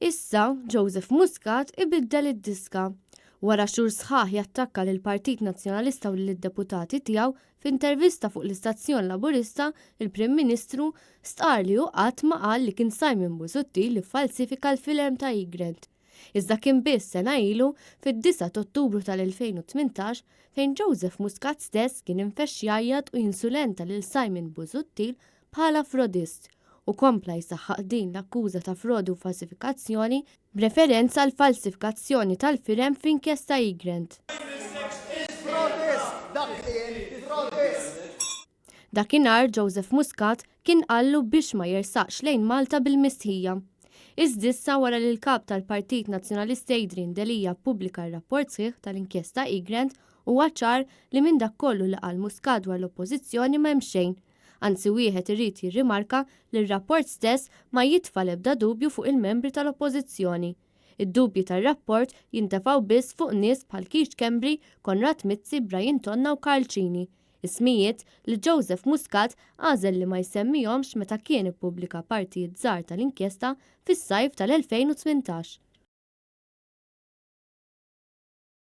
Issa Joseph Muscat ibiddel id-diska. Wara xhur sħaħ jattakka lil Partit Nazzjonalista u lid-deputati tiegħu f'intervista fuq l-Istazzjon Laburista, il-Prim Ministru stqar li hu qatt ma qal li kien Simon Busuttil li falsifika l-filem ta' Egrant. Iżda kien biss sena ilu fid-9 ta' Ottubru tal-2018 fejn Joseph Muscat stess kien infexx jgħajjad u jinsulenta lil Simon Busuttil bħala frodist u kompla jsaħħaq din l-akkuża ta' frodi u falsifikazzjoni b'referenza għal falsifikazzjoni tal-firem f'inkjesta Egrant. Dakinhar Joseph Muscat kien qallu biex ma jersaqx lejn Malta bil-mistħija. Iżdissa wara li l-kap tal-Partit Nazzjonalista Adrian Delija ppubblika r-rapport sħiħ tal-inkjesta Egrant huwa ċar li minn dak kollu li qal Muscat dwar l-Oppożizzjoni m'hemm xejn. Anzi wieħed irid jirrimarka li r-rapport stess ma jitfa' l-ebda dubju fuq il-membri tal-Oppożizzjoni. Id-dubji tar-rapport jintefgħu biss fuq nies bħal Keith Kembri, Konrad Mizzi, Brian Tonna u Karl Cini. Ismijiet li Joseph Muscat għażel li ma jsemmihomx meta kien ippubblika partijiet żgħar tal-inkjesta fis-sajf tal-2018.